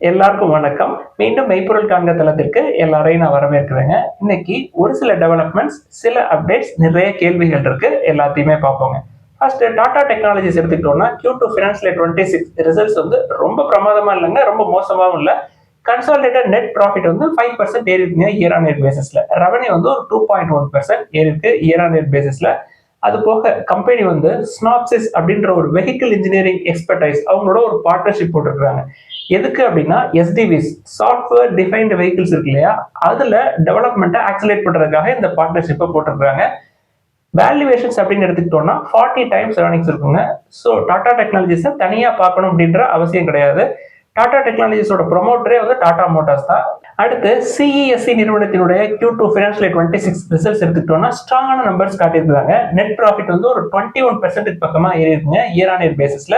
எல்லாருக்கும் வணக்கம். மீண்டும் மெய்ப்பொருள் காண்க தளத்திற்கு எல்லாரையும் நான் வரவேற்கிறேங்க. இன்னைக்கு ஒரு சில டெவலப்மெண்ட்ஸ், சில அப்டேட்ஸ், நிறைய கேள்விகள் இருக்கு. எல்லாத்தையுமே பார்ப்போங்க. ஃபர்ஸ்ட் டாடா டெக்னாலஜிஸ் எடுத்துக்கிட்டோம்னா Q2 ஃபினான்ஷியல் 26 ரிசல்ட்ஸ் வந்து ரொம்ப பிரமாதமா இல்லைங்க, ரொம்ப மோசமாவும் இல்லை. கன்சாலிடேட்டட் நெட் ப்ராஃபிட் வந்து 5% ஏறி இருக்குங்க இயர் ஆன் இயர் பேசிஸ்ல. ரெவன்யூ வந்து ஒரு 2.1% ஏறி இருக்கு இயர் ஆன் இயர் பேசிஸ்ல. அது போக கம்பெனி வந்து ஸ்னாப்சிஸ் அப்படின்ற ஒரு வெஹிக்கிள் இன்ஜினியரிங் எக்ஸ்பர்டைஸ் அவங்களோட ஒரு பார்ட்னர்ஷிப் போட்டிருக்காங்க. எதுக்கு அப்படின்னா எஸ்டிவிஸ், சாஃப்ட்வேர் டிஃபைன்டு வெஹிக்கிள்ஸ் இருக்கு இல்லையா, அதுல டெவலப்மெண்ட்டை ஆக்சலேட் பண்றதுக்காக இந்த பார்ட்னர்ஷிப்பை போட்டிருக்காங்க. வேல்யூவேஷன்ஸ் அப்படின்னு எடுத்துக்கிட்டோம்னா 40 டைம்ஸ் ஏர்னிங்ஸ் இருக்குங்க. ஸோ டாடா டெக்னாலஜிஸை தனியாக பார்க்கணும் அப்படின்ற அவசியம் கிடையாது. டாடா டெக்னாலஜிஸோட ப்ரொமோட்டரே வந்து டாடா மோட்டார்ஸ் தான். அடுத்து சிஇஎஸ்சி நிறுவனத்தினுடைய Q2 ஃபினான்ஷியல் 26 ரிசல்ட்ஸ் எடுத்துக்கிட்டோம்னா ஸ்ட்ராங்கான நம்பர்ஸ் காட்டியிருக்காங்க. நெட் ப்ராஃபிட் வந்து ஒரு 21% பக்கமா ஏறி இருக்குங்க இயர் ஆன் இயர் பேசிஸ்ல.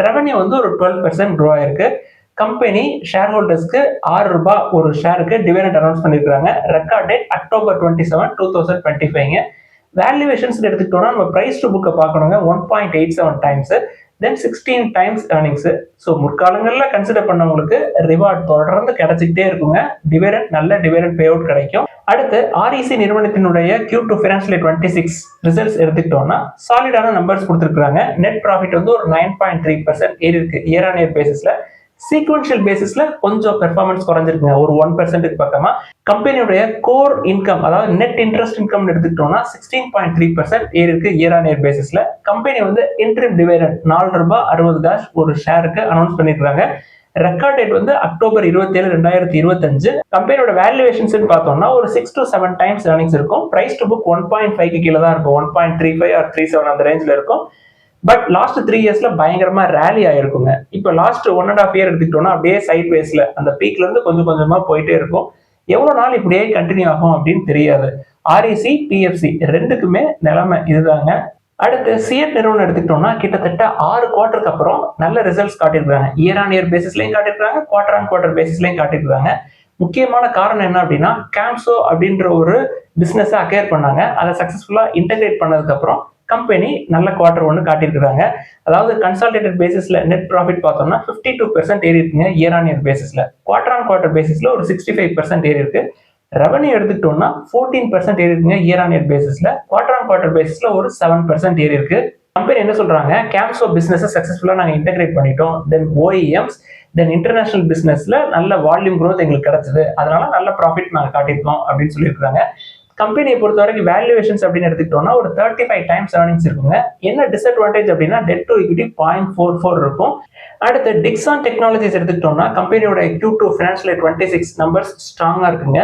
ரெவன்யூ வந்து ஒரு 12% க்ரோ ஆயிருக்கு. கம்பெனி ஷேர் ஹோல்டர்ஸ்க்கு ₹6 ஒரு ஷேருக்கு டிவிடெண்ட் அனௌன்ஸ் பண்ணிருக்காங்க. Record date October 27, 2025. வேல்யூவேஷன்ஸ் எடுத்துக்கிட்டோம்னா நம்ம பிரைஸ் டு புக்கை பார்க்கணுங்க. 1.87 டைம்ஸ், தென் 16 டைம்ஸ் ஏர்னிங்ஸ். ஸோ முற்காலங்களில் கன்சிடர் பண்ணவங்களுக்கு ரிவார்ட் தொடர்ந்து கிடைச்சிக்கிட்டே இருக்குங்க. டிவிடெண்ட், நல்ல டிவிடெண்ட் பே அவுட் கிடைக்கும். அடுத்து ஆர்இசி நிறுவனத்தினுடைய Q2 ஃபினான்ஷியல் 26 ரிசல்ட்ஸ் எடுத்துக்கிட்டோம்னா சாலிடான நம்பர்ஸ் கொடுத்துருக்காங்க. நெட் ப்ராஃபிட் வந்து ஒரு 9.3% ஏறி இருக்கு இயர் ஆன் இயர் பேசிஸ்ல. சீக்வன்ஷியல் பேசிஸ்ல கொஞ்சம் பெர்ஃபார்மன்ஸ் குறைஞ்சிருக்குங்க, ஒரு 1% பக்கமா. கம்பெனியுடைய கோர் இன்கம், அதாவது நெட் இன்ட்ரெஸ்ட் இன்கம் எடுத்துக்கிட்டோம்னா 16.3% ஏறி இருக்கு இயர் ஆன் இயர் பேசிஸ்ல. கம்பெனி வந்து இன்ட்ரிம் டிவிடெண்ட் ₹4.60 ஒரு ஷேருக்கு அனௌன்ஸ் பண்ணிருக்காங்க. ரெக்கார்ட் டேட் வந்து October 27, 2025. கம்பெனியோட வேல்யூவேஷன்ஸ் பார்த்தோம்னா ஒரு 6 to 7 டைம்ஸ் ஏர்னிங்ஸ் இருக்கும். பிரைஸ் டு புக் 1.5 கீழே தான் இருக்கும். 1.35 or 37 அந்த ரேஞ்சில் இருக்கும். பட் லாஸ்ட் 3 இயர்ஸ்ல பயங்கரமா ரேலி ஆயிருக்குங்க. இப்போ லாஸ்ட் 1.5 இயர் எடுத்துக்கிட்டோம்னா அப்படியே சைட் வேஸ்ல அந்த பீக்ல இருந்து கொஞ்சம் கொஞ்சமா போயிட்டே இருக்கும். எவ்வளவு நாள் இப்படியே கண்டினியூ ஆகும் அப்படின்னு தெரியாது. ஆர்இசி, பிஎஃப்சி ரெண்டுக்குமே நிலைமை இதுதாங்க. அடுத்து சிஎட் நிறுவனம் எடுத்துக்கிட்டோம்னா கிட்டத்தட்ட 6 குவார்டருக்கு அப்புறம் நல்ல ரிசல்ட்ஸ் காட்டியிருக்காங்க. இயர் ஆன் இயர் பேசிஸ்லயும் காட்டியிருக்காங்க, குவார்டர் ஆன் குவார்டர் பேசிஸ்லயும் காட்டியிருக்காங்க. முக்கியமான காரணம் என்ன அப்படின்னா கேம்சோ அப்படின்ற ஒரு பிசினஸை அக்யர் பண்ணாங்க. அதை சக்சஸ்ஃபுல்லா இன்டெகிரேட் பண்ணதுக்கு அப்புறம் கம்பெனி நல்ல குவார்டர் ஒன்று காட்டியிருக்காங்க. அதாவது கன்சாலிடேட்டட் பேசிஸ்ல நெட் ப்ராஃபிட் பார்த்தோம்னா 52% ஏறி இருக்குங்க இயர் ஆன் இயர் பேசிஸ்ல. குவார்டர் ஆன் குவார்டர் பேசிஸ்ல ஒரு 65% ஏறி இருக்கு. ரெவன்யூ எடுத்துக்கிட்டோம்னா 14% ஏறி இருக்குங்க இயர் ஆன் இயர் பேசிஸ்ல. குவார்டர் ஆன் குவார்டர் பேசிஸ்ல ஒரு 7% ஏறி இருக்கு. கம்பெனி என்ன சொல்றாங்க, கேம்சோ பிசினஸ் சக்சஸ்ஃபுல்லா நாங்க இன்டெகிரேட் பண்ணிட்டோம். தென் ஓஇஎம்ஸ், தென் இன்டர்நேஷனல் பிசினஸ்ல நல்ல வால்யூம் க்ரோத் எங்களுக்கு கிடைச்சது, அதனால நல்ல ப்ராஃபிட் நாங்க காட்டியிருக்கோம் அப்படின்னு சொல்லியிருக்காங்க. கம்பெனியை பொறுத்த வரைக்கும் வேல்யூவேஷன்ஸ் அப்படின்னு எடுத்துக்கிட்டோம்னா ஒரு 35 டைம்ஸ் ஏர்னிங்ஸ் இருக்குங்க. என்ன டிஸ்அட்வான்டேஜ் அப்படின்னா டெட் டு ஈக்விட்டி 0.44 இருக்கும். அடுத்து டிக்ஸான் டெக்னாலஜிஸ் எடுத்துக்கிட்டோம்னா கம்பெனியோட Q2 ஃபினான்ஷியல் 26 நம்பர்ஸ் ஸ்ட்ராங்கா இருக்குங்க.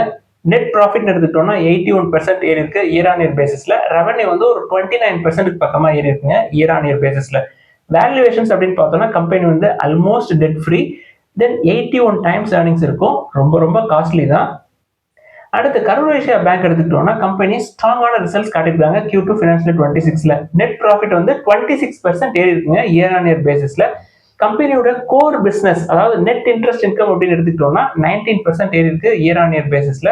நெட் ப்ராஃபிட் எடுத்துக்கிட்டோம்னா 81% ஏறி இருக்கு இயர் ஆன் இயர் பேசிஸ்ல. ரெவன்யூ வந்து ஒரு 29% பக்கமா ஏறி இருக்குங்க இயர் ஆன் இயர் பேசிஸ்ல. வேல்யூவேஷன்ஸ் அப்படின்னு பார்த்தோம்னா கம்பெனி வந்து ஆல்மோஸ்ட் டெட் ஃப்ரீ. தென் 81 டைம்ஸ் ஏர்னிங்ஸ் இருக்கும். ரொம்ப ரொம்ப காஸ்ட்லி தான். அடுத்து கரூர் வைஸ்யா பேங்க் எடுத்துக்கிட்டோம்னா கம்பெனி ஸ்ட்ராங்கான ரிசல்ட்ஸ் காட்டியிருக்காங்க Q2 ஃபினான்ஷியல் 26ல. நெட் ப்ராஃபிட் வந்து 26% ஏறி இருக்குங்க இயர் ஆன் இயர் பேசிஸ்ல. கம்பெனியோட கோர் பிசினஸ், அதாவது நெட் இன்ட்ரெஸ்ட் இன்கம் அப்படின்னு எடுத்துக்கிட்டோம்னா 19% ஏறி இருக்கு இயர் ஆன் இயர் பேசிஸ்ல.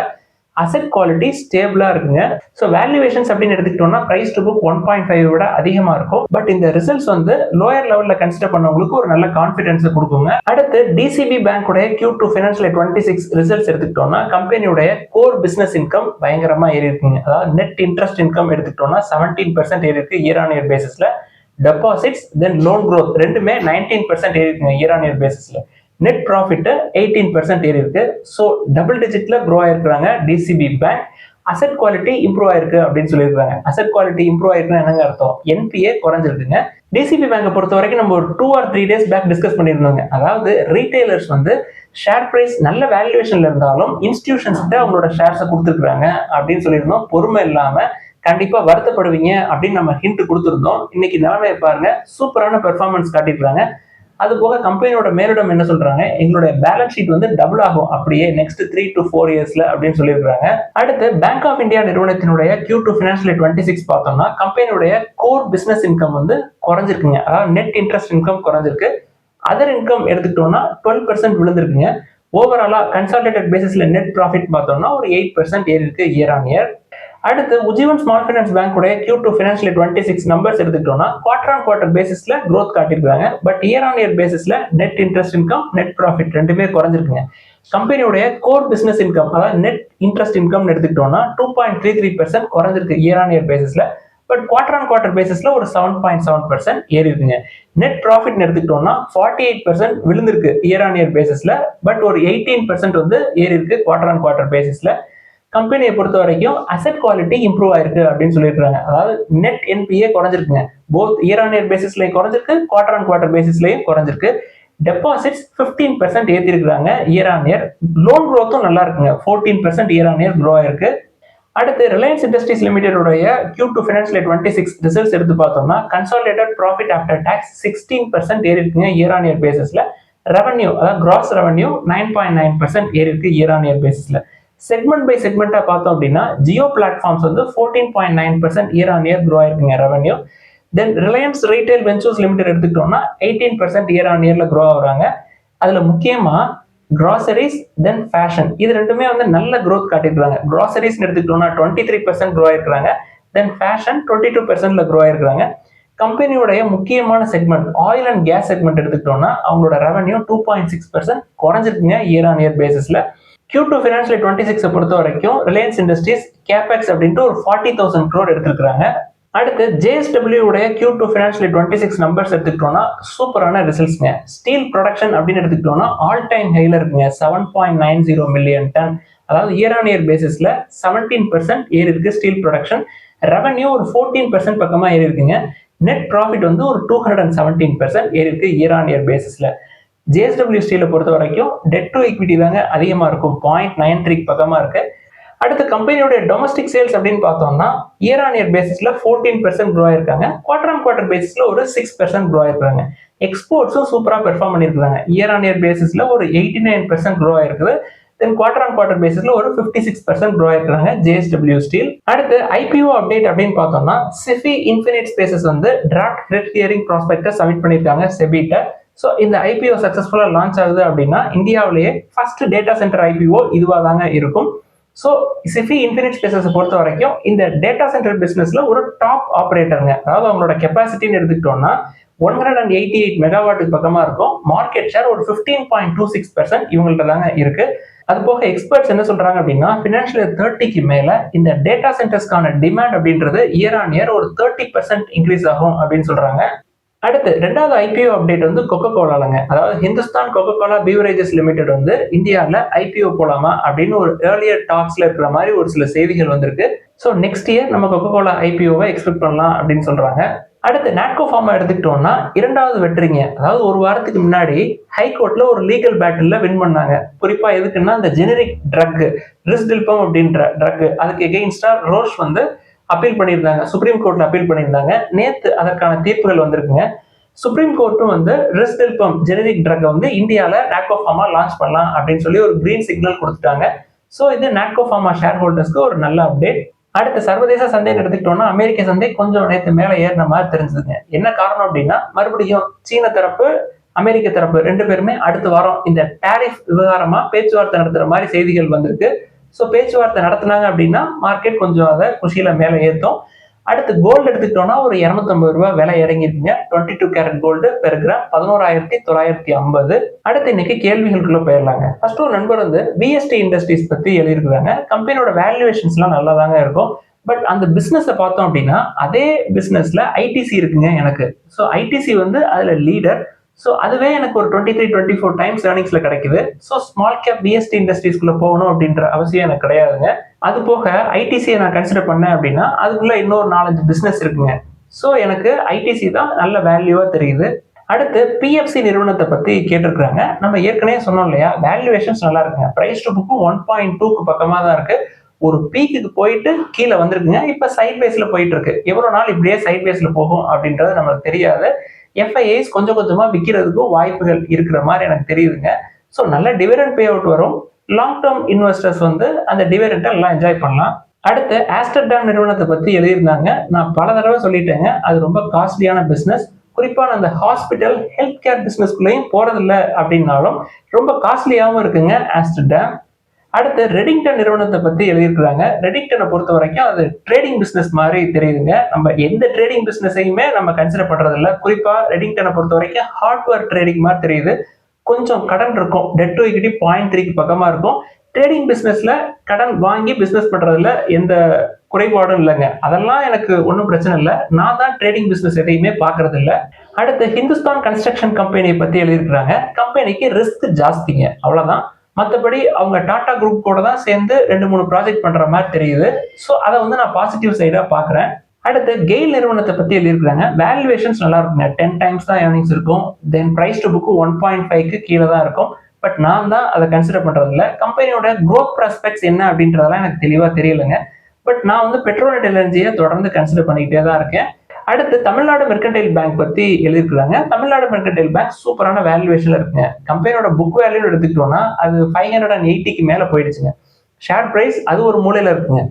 அசெட் குவாலிட்டி ஸ்டேபிளா இருக்குங்க. ஸோ வேல்யூவேஷன்ஸ் அப்படின்னு எடுத்துக்கிட்டோம்னா பிரைஸ் டு புக் 1.5 விட அதிகமா இருக்கும். பட் இந்த ரிசல்ட்ஸ் வந்து லோயர் லெவல்ல கன்சிடர் பண்ணவங்களுக்கு ஒரு நல்ல கான்ஃபிடன்ஸ் கொடுக்குங்க. அடுத்து டிசிபி பேங்கோட Q2 ஃபினான்ஷியல் 26 ரிசல்ட்ஸ் எடுத்துக்கிட்டோம்னா கம்பெனியோட கோர் பிசினஸ் இன்கம் பயங்கரமா ஏறி இருக்குங்க. அதாவது நெட் இன்ட்ரெஸ்ட் இன்கம் எடுத்துக்கிட்டோம்னா 17% ஏறி இருக்கு இயர் ஆன் இயர் பேசிஸ்ல. டெபாசிட்ஸ் தென் லோன் க்ரோத் ரெண்டுமே 19% ஏறி இருக்குங்க இயர் ஆன் இயர் பேசிஸ்ல. நெட் ப்ராஃபிட் 18% ஏறி இருக்கு. ஸோ டபுள் டிஜிட்ல க்ரோ ஆயிருக்காங்க DCB bank. Asset quality improve ஆயிருக்கு அப்படின்னு சொல்லியிருக்காங்க. அசெட் குவாலிட்டி இம்ப்ரூவ் ஆயிருக்குன்னு என்னங்க அர்த்தம், என்பிஏ குறைஞ்சிருக்குங்க. டிசிபி பேங்கை பொறுத்த வரைக்கும் நம்ம ஒரு 2 or 3 days பேக் டிஸ்கஸ் பண்ணியிருந்தோங்க. அதாவது ரீட்டைலர்ஸ் வந்து ஷேர் பிரைஸ் நல்ல வேல்யூவேஷன்ல இருந்தாலும் இன்ஸ்டிடியூஷன்ஸ் அவங்களோட ஷேர்ஸை கொடுத்துருக்காங்க அப்படின்னு சொல்லியிருந்தோம். பொறுமை இல்லாம கண்டிப்பா வருத்தப்படுவீங்க அப்படின்னு நம்ம ஹிண்ட் கொடுத்துருந்தோம். இன்னைக்கு நிலைமையை பாருங்க, சூப்பரான பெர்ஃபார்மன்ஸ் காட்டியிருக்காங்க. அது போக கம்பெனியோட மேலிடம் என்ன சொல்றாங்க, எங்களுடைய பேலன்ஸ் ஷீட் வந்து டபுள் ஆகும் அப்படியே நெக்ஸ்ட் 3 to 4 இயர்ஸ்ல அப்படின்னு சொல்லியிருக்காங்க. அடுத்து பேங்க் ஆஃப் இந்தியா நிறுவனத்தினுடைய Q2 ஃபினான்ஷியல் 26 பார்த்தோம்னா கம்பெனியுடைய கோர் பிசினஸ் இன்கம் வந்து குறைஞ்சிருக்குங்க. அதாவது நெட் இன்ட்ரெஸ்ட் இன்கம் குறைஞ்சிருக்கு. அதர் இன்கம் எடுத்துக்கிட்டோம்னா 12% விழுந்திருக்குங்க. ஓவராலா கன்சாலிடேட்டட் பேசிஸ்ல நெட் ப்ராஃபிட் பார்த்தோம்னா ஒரு 8% ஏறி இருக்கு இயர் ஆன் இயர். அடுத்து உஜ்ஜீவன் ஸ்மால் ஃபைனான்ஸ் பேங்க் உடைய Q2 ஃபினான்ஷியல் 26 நம்பர்ஸ் எடுத்துக்கிட்டோம்னா குவார்டர் ஆன் குவார்டர் பேசிஸ்ல growth காட்டியிருக்காங்க. பட் இயர் ஆன் இயர் பேசிஸ்ல net interest income, net profit ரெண்டுமே குறைஞ்சிருக்குங்க. கம்பெனியோடைய கோர் பிசினஸ் இன்கம், அதாவது நெட் இன்ட்ரெஸ்ட் இன்கம் எடுத்துக்கிட்டோம்னா 2.33% குறைஞ்சிருக்கு இயர் ஆன் இயர் பேசிஸ்ல. பட் குவார்டர் ஆன் குவார்டர் பேசிஸ்ல ஒரு 7.7% ஏறி இருக்குங்க. நெட் ப்ராஃபிட் எடுத்துக்கிட்டோம்னா 48% விழுந்திருக்கு இயர் ஆன் இயர் பேசிஸ்ல. பட் ஒரு 18% வந்து ஏறி இருக்கு குவார்டர் ஆன் குவார்டர் பேசிஸ்ல. கம்பெனியை பொறுத்த வரைக்கும் அசெட் குவாலிட்டி இம்ப்ரூவ் ஆயிருக்கு அப்படின்னு சொல்லியிருக்காங்க. அதாவது நெட் என்பிஏ குறைஞ்சிருக்குங்க. போத் இயர் ஆன் இயர் பேசிஸ்லயும் குறைஞ்சிருக்கு, குவார்டர் ஆன் குவார்டர் பேசிஸ்லயும் குறைஞ்சிருக்கு. டெபாசிட்ஸ் 15% ஏற்றிருக்காங்க இயர் ஆன் இயர். லோன் க்ரோத்தும் நல்லா இருக்குங்க, 14% இயர் ஆன் இயர் க்ரோ ஆயிருக்கு. அடுத்து ரிலையன்ஸ் இண்டஸ்ட்ரீஸ் லிமிடெடோடைய Q2 ஃபினான்ஷியல் 26 ரிசல்ட்ஸ் எடுத்து பார்த்தோம்னா கன்சாலிடேட்டட் ப்ராஃபிட் ஆஃப்டர் டாக்ஸ் 16% ஏறி இருக்குங்க இயர் ஆன் இயர் பேசிஸ்ல. ரெவன்யூ, அதாவது கிராஸ் ரெவன்யூ 9.9% ஏறி இருக்கு இயர் ஆன் இயர் பேசிஸ்ல. செக்மெண்ட் பை செக்மெண்டா பார்த்தோம் அப்படின்னா ஜியோ பிளாட்ஃபார்ம்ஸ் வந்து 14.9% இயர் ஆன் இயர் க்ரோ ஆயிருக்குங்க revenue. Then Reliance retail ventures limited எடுத்துக்கிட்டோம்னா 18% இயர் ஆன் இயர்ல க்ரோ ஆகுறாங்க. அதுல முக்கியமா கிராசரிஸ் தென் ஃபேஷன் இது ரெண்டுமே வந்து நல்ல growth காட்டியிருக்காங்க. கிராசரிஸ் எடுத்துக்கிட்டோம்னா 23% க்ரோ ஆயிருக்காங்க. தென் ஃபேஷன் 22%ல க்ரோ ஆயிருக்காங்க. கம்பெனியோடைய முக்கியமான segment oil and gas segment எடுத்துக்கிட்டோம்னா அவங்களோட ரெவன்யூ 2.6% குறைஞ்சிருக்குங்க இயர் ஆன் இயர் பேசிஸ்ல. Q2 ஃபினான்ஷியல் 26 பொறுத்த வரைக்கும் ரிலையன்ஸ் இண்டஸ்ட்ரீஸ் கேபெக்ஸ் அப்படின்ட்டு ஒரு 40,000 crore எடுத்திருக்காங்க. அடுத்து JSW உடைய Q2 ஃபினான்ஷியல் 26 நம்பர்ஸ் எடுத்துக்கிட்டோம்னா சூப்பரான ரிசல்ட்ஸ்ங்க. ஸ்டீல் ப்ரொடக்ஷன் அப்படின்னு எடுத்துக்கிட்டோம்னா ஆல் டைம் ஹைல இருக்குங்க, 7.90 மில்லியன் டன். அதாவது இயர் ஆன் இயர் பேசிஸ்ல 17% ஏறி இருக்கு ஸ்டீல் ப்ரொடக்ஷன். ரெவன்யூ ஒரு 14% பக்கமா ஏறி இருக்குங்க. நெட் ப்ராஃபிட் வந்து ஒரு 217% ஏறி இருக்கு இயர் ஆன் இயர் பேசிஸ்ல. JSW ஸ்டீலை பொறுத்த வரைக்கும் டெட் டு ஈக்விட்டி தாங்க அதிகமா இருக்கும், 0.93 பக்கமா இருக்கு. அடுத்து கம்பெனியோட டொமஸ்டிக் சேல்ஸ் அப்படின்னு பார்த்தோம்னா இயர் ஆன் இயர் பேசிஸ்ல 14% க்ரோ ஆயிருக்காங்க. குவார்டர் ஆன் குவார்டர் பேசிஸ்ல ஒரு 6% க்ரோ ஆயிருக்காங்க. எக்ஸ்போர்ட்ஸும் சூப்பரா பெர்ஃபார்ம் பண்ணிருக்காங்க. இயர் ஆன் இயர் பேசிஸ்ல ஒரு 89% க்ரோ ஆயிருக்குது. தென் குவார்டர் ஆன் குவார்டர் பேசிஸ்ல ஒரு 56% க்ரோ ஆயிருக்காங்க JSW ஸ்டீல். அடுத்து IPO அப்டேட் அப்படின்னு பார்த்தோம்னா SEFI இன்ஃபினிட் ஸ்பேசஸ் வந்து draft credit hearing prospectus submit பண்ணிருக்காங்க செபிட்ட. ஸோ இந்த IPO சக்சஸ்ஃபுல்லா லான்ச் ஆகுது அப்படின்னா இந்தியாவிலேயே ஃபர்ஸ்ட் டேட்டா சென்டர் IPO இதுவாக தாங்க இருக்கும். ஸோ SEFI இன்ஃபினிட் ஸ்பேசஸ் பொறுத்த வரைக்கும் இந்த டேட்டா சென்டர் பிசினஸ்ல ஒரு டாப் ஆப்ரேட்டருங்க. அதாவது அவங்களோட கெப்பாசிட்டின்னு எடுத்துக்கிட்டோம்னா 188 மெகாவாட்டுக்கு பக்கமா இருக்கும். மார்க்கெட் ஷேர் ஒரு 15.26% இவங்கள்ட்ட தாங்க இருக்கு. அது போக எக்ஸ்பர்ட்ஸ் என்ன சொல்றாங்க அப்படின்னா ஃபினான்ஷியல் 30க்கு மேல இந்த டேட்டா சென்டர்ஸ்க்கான டிமாண்ட் அப்படின்றது இயர் ஆன் இயர் ஒரு 30% இன்க்ரீஸ் ஆகும் அப்படின்னு சொல்றாங்க. அடுத்து ரெண்டாவது IPO அப்டேட் வந்து கொக்கோ கோலாலங்க. அதாவது Hindustan Coca Cola beverages limited வந்து இந்தியாவில் IPO போலாமா அப்படின்னு ஒரு ஏர்லியர் டாக்ஸ்ல இருக்கிற மாதிரி ஒரு சில செய்திகள் வந்திருக்கு. ஸோ நெக்ஸ்ட் இயர் நம்ம கொக்கோ கோலா IPOவை எக்ஸ்பெக்ட் பண்ணலாம் அப்படின்னு சொல்றாங்க. அடுத்து நாட்கோ ஃபார்மா எடுத்துக்கிட்டோம்னா இரண்டாவது வெற்றிங்க. அதாவது ஒரு வாரத்துக்கு முன்னாடி ஹைகோர்ட்ல ஒரு லீகல் பேட்டில் வின் பண்ணாங்க. குறிப்பா எதுக்குன்னா இந்த ஜெனரிக் ட்ரக் ரிஸ்டில்பம் அப்படின்ற ட்ரக் அதுக்கு எகெயின்ஸ்டா ரோஷ் வந்து அப்பீல் பண்ணியிருந்தாங்க, சுப்ரீம் கோர்ட்ல அப்பீல் பண்ணியிருந்தாங்க. நேத்து அதற்கான தீர்ப்புகள் வந்திருக்குங்க. சுப்ரீம் கோர்ட்டும் வந்து ரிஸ்டில்பம் ஜெனரிக் ட்ரக் வந்து இந்தியாவில் நாட்கோ ஃபார்மா லான்ச் பண்ணலாம் அப்படின்னு சொல்லி ஒரு கிரீன் சிக்னல் கொடுத்துட்டாங்க. ஸோ இது நாட்கோ ஃபார்மா ஷேர் ஹோல்டர்ஸ்க்கு ஒரு நல்ல அப்டேட். அடுத்த சர்வதேச சந்தைன்னு எடுத்துக்கிட்டோம்னா அமெரிக்க சந்தை கொஞ்சம் நேற்று மேலே ஏறின மாதிரி தெரிஞ்சதுங்க. என்ன காரணம் அப்படின்னா மறுபடியும் சீன தரப்பு அமெரிக்க தரப்பு ரெண்டு பேருமே அடுத்த வாரம் இந்த டாரிஃப் விவகாரமா பேச்சுவார்த்தை நடத்துற மாதிரி செய்திகள் வந்திருக்கு. ஸோ பேச்சுவார்த்தை நடத்தினாங்க அப்படின்னா மார்க்கெட் கொஞ்சம் அதை குஷியில மேலே ஏற்றும். அடுத்து கோல்டு எடுத்துக்கிட்டோம்னா ஒரு 250 ரூபாய் விலை இறங்கிருக்குங்க. 22 கேரட் கோல்டு பெர் கிராம் 11,950. அடுத்து இன்னைக்கு கேள்விகளுக்குள்ள போயிடலாங்க. ஃபர்ஸ்ட் ஒரு நண்பர் வந்து VST இண்டஸ்ட்ரீஸ் பத்தி எழுதியிருக்காங்க. கம்பெனியோட வேல்யூவேஷன்ஸ் எல்லாம் நல்லா தாங்க இருக்கும். பட் அந்த பிசினஸ் பார்த்தோம் அப்படின்னா அதே பிசினஸ்ல ITC இருக்குங்க எனக்கு. ஸோ ITC வந்து அதுல லீடர். ஸோ அதுவே எனக்கு ஒரு 23-24 டைம்ஸ் ஏர்னிங்ஸ்ல கிடைக்குது. ஸோ ஸ்மால் கேப் VST இண்டஸ்ட்ரீஸ்குள்ள போகணும் அப்படின்ற அவசியம் எனக்கு கிடையாதுங்க. அது போக ITCயை நான் கன்சிடர் பண்ணேன் அப்படின்னா அதுக்குள்ள இன்னொரு 4-5 பிசினஸ் இருக்குங்க. ஸோ எனக்கு ITC தான் நல்ல வேல்யூவா தெரியுது. அடுத்து PFC நிறுவனத்தை பத்தி கேட்டிருக்காங்க. நம்ம ஏற்கனவே சொன்னோம் இல்லையா, வேல்யூவேஷன்ஸ் நல்லா இருக்குங்க. பிரைஸ் டு புக்கு 1.2க்கு பக்கமா தான் இருக்கு. ஒரு பீக்கு போயிட்டு கீழே வந்திருக்குங்க. இப்ப சைட் பேஸ்ல போயிட்டு இருக்கு. எவ்வளவு நாள் இப்படியே சைட் பேஸ்ல போகும் அப்படின்றது நமக்கு தெரியாது. FIIs கொஞ்சம் கொஞ்சமா விற்கிறதுக்கும் வாய்ப்புகள் இருக்கிற மாதிரி எனக்கு தெரியுதுங்க. ஸோ நல்ல டிவிடெண்ட் பே அவுட் வரும். லாங் டேர்ம் இன்வெஸ்டர்ஸ் வந்து அந்த டிவிடெண்டை எல்லாம் என்ஜாய் பண்ணலாம். அடுத்து ஆஸ்டர்டாம் நிறுவனத்தை பத்தி எழுதியிருந்தாங்க. நான் பல தடவை சொல்லிட்டேங்க, அது ரொம்ப காஸ்ட்லியான பிசினஸ். குறிப்பா அந்த ஹாஸ்பிட்டல் ஹெல்த் கேர் பிசினஸ்குள்ளேயும் போறதில்லை அப்படின்னாலும் ரொம்ப காஸ்ட்லியாகவும் இருக்குங்க ஆஸ்டர்டாம். அடுத்து ரெடிங்டன் நிறுவனத்தை பத்தி எழுதியிருக்கிறாங்க. ரெடிங்டனை பொறுத்த வரைக்கும் அது ட்ரேடிங் பிசினஸ் மாதிரி தெரியுதுங்க. நம்ம எந்த ட்ரேடிங் பிசினஸையுமே நம்ம கன்சிடர் பண்றது இல்ல. குறிப்பா ரெடிங்டனை பொறுத்த வரைக்கும் ஹார்ட்வேர் ட்ரேடிங் மாதிரி தெரியுது. கொஞ்சம் கடன் இருக்கும், டெட் டு ஈக்விட்டி 0.3க்கு பக்கமா இருக்கும். ட்ரேடிங் பிசினஸ்ல கடன் வாங்கி பிசினஸ் பண்றதுல எந்த குறைபாடும் இல்லைங்க. அதெல்லாம் எனக்கு ஒன்றும் பிரச்சனை இல்லை. நான் தான் ட்ரேடிங் பிசினஸ் எதையுமே பாக்குறது இல்லை. அடுத்து ஹிந்துஸ்தான் கன்ஸ்ட்ரக்ஷன் கம்பெனியை பத்தி எழுதியிருக்கிறாங்க. கம்பெனிக்கு ரிஸ்க் ஜாஸ்திங்க, அவ்வளவுதான். மற்றபடி அவங்க டாடா குரூப் கூட தான் சேர்ந்து 2-3 ப்ராஜெக்ட் பண்ற மாதிரி தெரியுது. ஸோ அதை வந்து நான் பாசிட்டிவ் சைடா பாக்குறேன். அடுத்து கெயில் நிறுவனத்தை பத்தி எழுதியிருக்காங்க. வேல்யூவேஷன்ஸ் நல்லா இருக்குங்க. 10 டைம்ஸ் தான் ஏர்னிங்ஸ் இருக்கும். தென் பிரைஸ் டு புக் 1.5க்கு கீழே தான் இருக்கும். பட் நான் தான் அதை கன்சிடர் பண்றது இல்லை. கம்பெனியோட க்ரோத் ப்ராஸ்பெக்ட்ஸ் என்ன அப்படின்றதெல்லாம் எனக்கு தெளிவா தெரியலைங்க. பட் நான் வந்து பெட்ரோல் எனர்ஜியை தொடர்ந்து கன்சிடர் பண்ணிக்கிட்டே தான் இருக்கேன். அடுத்து தமிழ்நாடு மெர்கன்டைல் பேங்க் பத்தி எழுதியிருக்காங்க. தமிழ்நாடு மெர்கன்டைல் பேங்க் சூப்பரான வேல்யூவேஷன்ல இருக்குங்க. கம்பெனியோட புக் வேல்யூ எடுத்துக்கிட்டோம்னா அது 580க்கு மேல போயிடுச்சுங்க. ஷேர் பிரைஸ் அது ஒரு மூலையில இருக்குங்க.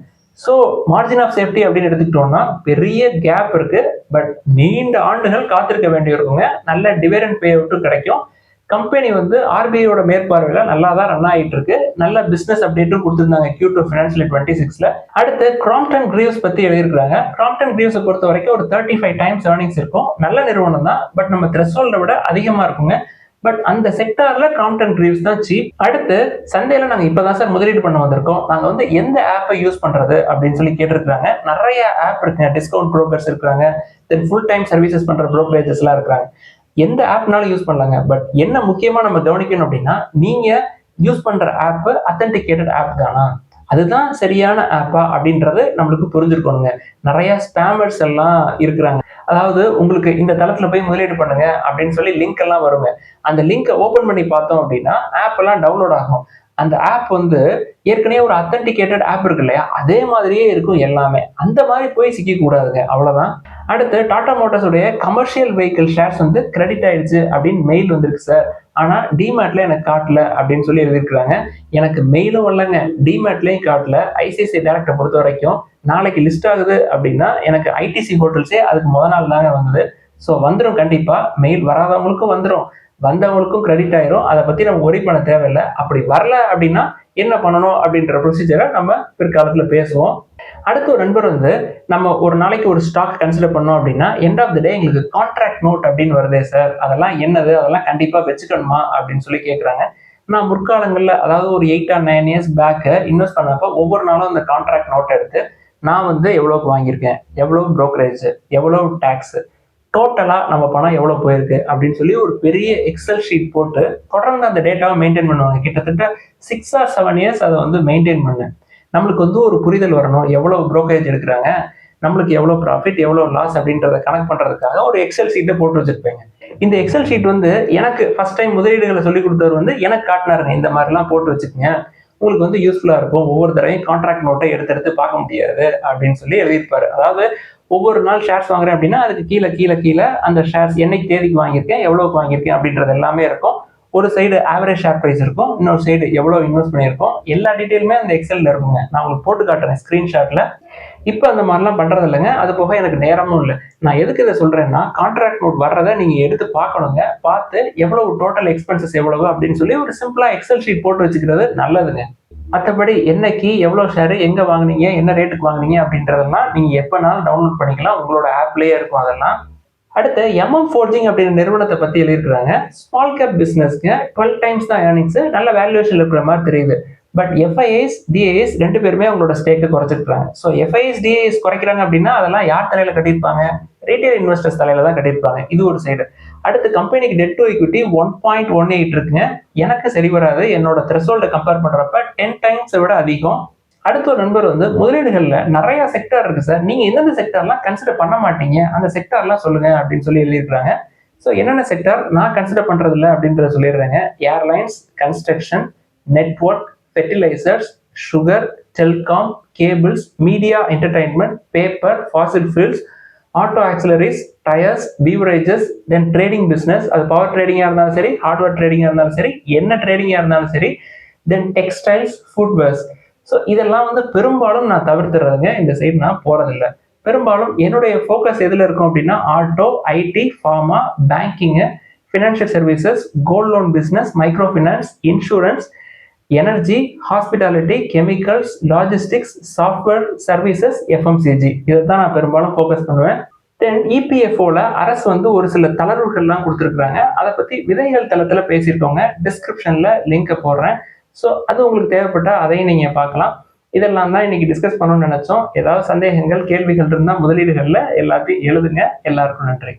ஸோ மார்ஜின் ஆஃப் சேஃப்டி அப்படின்னு எடுத்துக்கிட்டோம்னா பெரிய கேப் இருக்கு. பட் நீண்ட ஆண்டுகள் காத்திருக்க வேண்டி இருக்குங்க. நல்ல டிவிடெண்ட் பே அவுட்டும் கிடைக்கும். கம்பெனி வந்து ஆர்பிஐயோட மேற்பார்வையில நல்லா தான் ரன் ஆகிட்டு இருக்கு. நல்ல பிசினஸ் அப்டேட்டும் கொடுத்திருந்தாங்க Q2 ஃபினான்ஷியல் 26ல. அடுத்து கிராம்ப்டன் கிரீவ்ஸ் பத்தி எழுதியிருக்காங்க. கிராம்ப்டன் கிரீவ்ஸை பொறுத்த வரைக்கும் ஒரு 35 டைம்ஸ் ஏர்னிங்ஸ் இருக்கும். நல்ல நிறுவனம் தான். பட் நம்ம த்ரெஷோல்டை விட அதிகமா இருக்குங்க. பட் அந்த செக்டார்ல கிராம்ப்டன் கிரீவ்ஸ் தான் சீப். அடுத்து சந்தையில நாங்க இப்பதான் சார் முதலீடு பண்ண வந்திருக்கோம். நாங்க வந்து எந்த ஆப்பை யூஸ் பண்றது அப்படின்னு சொல்லி கேட்டிருக்காங்க. நிறைய ஆப் இருக்குங்க. டிஸ்கவுண்ட் புரோக்கர்ஸ் இருக்காங்க. தென் ஃபுல் டைம் சர்வீசஸ் பண்ற புரோக்கரேஜஸ் எல்லாம் இருக்காங்க. எந்த ஆப்னாலும் யூஸ் பண்ணலாங்க. பட் என்ன முக்கியமா நம்ம கவனிக்கணும் அப்படின்னா, நீங்க யூஸ் பண்ற ஆப் அத்தன்டிகேட்டட் ஆப் தானா, அதுதான் சரியான ஆப்பா அப்படின்றது நம்மளுக்கு புரிஞ்சிருக்கணுங்க. நிறைய ஸ்பேமர்ஸ் எல்லாம் இருக்கிறாங்க. அதாவது உங்களுக்கு இந்த தளத்துல போய் முதலீடு பண்ணுங்க அப்படின்னு சொல்லி லிங்க் எல்லாம் வருங்க. அந்த லிங்கை ஓபன் பண்ணி பார்த்தோம் அப்படின்னா ஆப் எல்லாம் டவுன்லோட் ஆகும். அந்த ஆப் வந்து ஏற்கனவே ஒரு அத்தன்டிகேட்டட் ஆப் இருக்கு இல்லையா, அதே மாதிரியே இருக்கும் எல்லாமே. அந்த மாதிரி போய் சிக்க கூடாதுங்க, அவ்வளவுதான். அடுத்து டாடா மோட்டார்ஸ் உடைய கமர்ஷியல் வெஹிக்கிள் ஷேர்ஸ் வந்து கிரெடிட் ஆயிடுச்சு அப்படின்னு மெயில் வந்திருக்கு சார். ஆனா டிமேட்ல எனக்கு காட்டல அப்படின்னு சொல்லி எழுதியிருக்காங்க. எனக்கு மெயிலும் வரலங்க, டிமேட்லயும் காட்டல. ஐசிஐசிஐ டைரக்டரை பொறுத்த வரைக்கும் நாளைக்கு லிஸ்ட் ஆகுது அப்படின்னா எனக்கு ஐடிசி ஹோட்டல்ஸே அதுக்கு முதல் நாள் தாங்க வந்தது. ஸோ வந்துடும் கண்டிப்பா. மெயில் வராதவங்களுக்கும் வந்துடும், வந்தவங்களுக்கும் கிரெடிட் ஆயிரும். அதை பத்தி நம்ம ஒரி பண்ண தேவையில்லை. அப்படி வரல அப்படின்னா என்ன பண்ணணும் அப்படின்ற ப்ரொசீஜரை நம்ம பிற்காலத்துல பேசுவோம். அடுத்த ஒரு நண்பர் வந்து நம்ம ஒரு நாளைக்கு ஒரு ஸ்டாக் கன்சிடர் பண்ணோம் அப்படின்னா எண்ட் ஆஃப் த டே எங்களுக்கு கான்ட்ராக்ட் நோட் அப்படின்னு வருதே சார், அதெல்லாம் என்னது, அதெல்லாம் கண்டிப்பா வச்சுக்கணுமா அப்படின்னு சொல்லி கேட்குறாங்க. நான் முற்காலங்களில் அதாவது ஒரு 8 or 9 years பேக் இன்வெஸ்ட் பண்ணப்போ ஒவ்வொரு நாளும் அந்த கான்ட்ராக்ட் நோட் எடுத்து நான் வந்து எவ்வளோக்கு வாங்கியிருக்கேன், எவ்வளோ ப்ரோக்கரேஜ், எவ்வளோ டேக்ஸ், டோட்டலா நம்ம பணம் எவ்வளவு போயிருக்கு அப்படின்னு சொல்லி ஒரு பெரிய எக்ஸல் ஷீட் போட்டு தொடர்ந்து அந்த டேட்டாவை மெயின்டைன் பண்ணுவாங்க. கிட்டத்தட்ட 6 or 7 years அதை வந்து மெயின்டைன் பண்ண நம்மளுக்கு வந்து ஒரு புரிதல் வரணும். எவ்வளவு ப்ரோக்கரேஜ் எடுக்கிறாங்க, நம்மளுக்கு எவ்வளவு ப்ராஃபிட், எவ்வளவு லாஸ் அப்படின்றத கனெக்ட் பண்றதுக்காக ஒரு எக்ஸல் ஷீட்டை போட்டு வச்சிருப்பேங்க. இந்த எக்ஸல் ஷீட் வந்து எனக்கு ஃபர்ஸ்ட் டைம் முதலீடுகளை சொல்லி கொடுத்தவர் வந்து எனக்கு காட்டினாருங்க. இந்த மாதிரிலாம் போட்டு வச்சுக்கோங்க, உங்களுக்கு வந்து யூஸ்ஃபுல்லா இருக்கும். ஒவ்வொரு தடவையும் கான்ட்ராக்ட் நோட்டை எடுத்து பார்க்க முடியாது அப்படின்னு சொல்லி எழுதியிருப்பாரு. அதாவது ஒவ்வொரு நாள் ஷேர்ஸ் வாங்குறேன் அப்படின்னா அதுக்கு கீழே கீழே கீழே அந்த ஷேர்ஸ் என்னைக்கு தேதிக்கு வாங்கியிருக்கேன், எவ்வளவுக்கு வாங்கியிருக்கேன் அப்படின்றது எல்லாமே இருக்கும். ஒரு சைடு ஆவரேஜ் ஷேர் பிரைஸ் இருக்கும், இன்னொரு சைடு எவ்வளவு இன்வெஸ்ட் பண்ணியிருக்கோம், எல்லா டீட்டெயிலுமே அந்த எக்ஸல்ல இருக்குங்க. நான் உங்களுக்கு போட்டு காட்டுறேன் ஸ்கிரீன்ஷாட்ல. இப்போ அந்த மாதிரிலாம் பண்றது இல்லைங்க. அது போக எனக்கு நேரமும் இல்லை. நான் எதுக்கு இதை சொல்றேன்னா, கான்ட்ராக்ட் நோட் வர்றதை நீங்க எடுத்து பார்க்கணுங்க. பார்த்து எவ்வளவு டோட்டல் எக்ஸ்பென்சஸ் எவ்வளவு அப்படின்னு சொல்லி ஒரு சிம்பிளா எக்ஸல் ஷீட் போட்டு வச்சுக்கிறது நல்லதுங்க. மற்றபடி என்னைக்கு எவ்வளோ ஷேர் எங்க வாங்கினீங்க, என்ன ரேட்டுக்கு வாங்கினீங்க அப்படின்றதெல்லாம் நீங்க எப்பனாலும் டவுன்லோட் பண்ணிக்கலாம். உங்களோட ஆப்லயே இருக்கும் அதெல்லாம். அடுத்து MM Forging அப்படின்ற நிறுவனத்தை பத்தி எழுதியிருக்கிறாங்க. ஸ்மால் கேப் பிசினஸ்க்கு 12 டைம்ஸ் தான் ஏர்னிங்ஸ், நல்ல வேல்யூவேஷன் இருக்கிற மாதிரி தெரியுது. பட் FIIs, DIIs ரெண்டு பேருமே அவங்களோட ஸ்டேக்கை குறைச்சிருக்காங்க. ஸோ FIIs, DIIs குறைக்கிறாங்க அப்படின்னா அதெல்லாம் யார் தலையில கட்டியிருப்பாங்க, ரீட்டைல் இன்வெஸ்டர்ஸ் தலையில தான் கட்டியிருப்பாங்க. இது ஒரு சைடு. அடுத்து கம்பெனிக்கு டெட் டு ஈக்விட்டி 1.18 இருக்குங்க. எனக்கு சரி வராது. என்னோட த்ரெஷோல்டை கம்பேர் பண்றப்ப 10 டைம்ஸை விட அதிகம். அடுத்த ஒரு நண்பர் வந்து முதலீடுகள்ல நிறைய செக்டார் இருக்கு சார், நீங்க எந்தெந்த செக்டார்லாம் கன்சிடர் பண்ண மாட்டீங்க, அந்த செக்டார்லாம் சொல்லுங்க அப்படின்னு சொல்லி எழுதியிருக்காங்க. ஸோ என்னென்ன செக்டார் நான் கன்சிடர் பண்றது இல்லை அப்படின்றத சொல்லிடுறேங்க. Airlines, construction, network, fertilisers, sugar, telecom, cables, media entertainment, paper, fossil fuels, auto ancillaries, tyres, beverages, then trading business, அது பவர் ட்ரேடிங்காக இருந்தாலும் சரி, ஹார்ட்வேர் ட்ரேடிங்காக இருந்தாலும் சரி, என்ன ட்ரேடிங்காக இருந்தாலும் சரி, தென் டெக்ஸ்டைல்ஸ், ஃபுட்வேர்ஸ். ஸோ இதெல்லாம் வந்து பெரும்பாலும் நான் தவிர்த்துறதுங்க. இந்த சைடு நான் போறதில்லை. பெரும்பாலும் என்னுடைய ஃபோக்கஸ் எதில் இருக்கும் அப்படின்னா auto, IT, pharma, banking, financial services, gold loan business, micro finance, insurance, energy, hospitality, chemicals, logistics, software, services, FMCG இதை தான் நான் பெரும்பாலும் ஃபோக்கஸ் பண்ணுவேன். தென் இபிஎஃப்ஓல அரசு வந்து ஒரு சில தளர்வுகள்லாம் கொடுத்துருக்காங்க. அதை பத்தி விதைகள் தளத்துல பேசியிருக்கோங்க. டிஸ்கிரிப்ஷன்ல லிங்கை போடுறேன். ஸோ அது உங்களுக்கு தேவைப்பட்டா அதையும் நீங்க பார்க்கலாம். இதெல்லாம் தான் இன்னைக்கு டிஸ்கஸ் பண்ணணும்னு நினைச்சோம். ஏதாவது சந்தேகங்கள், கேள்விகள் இருந்தால் முதலீடுகள்ல எல்லாத்தையும் எழுதுங்க. எல்லாருக்கும் நன்றி.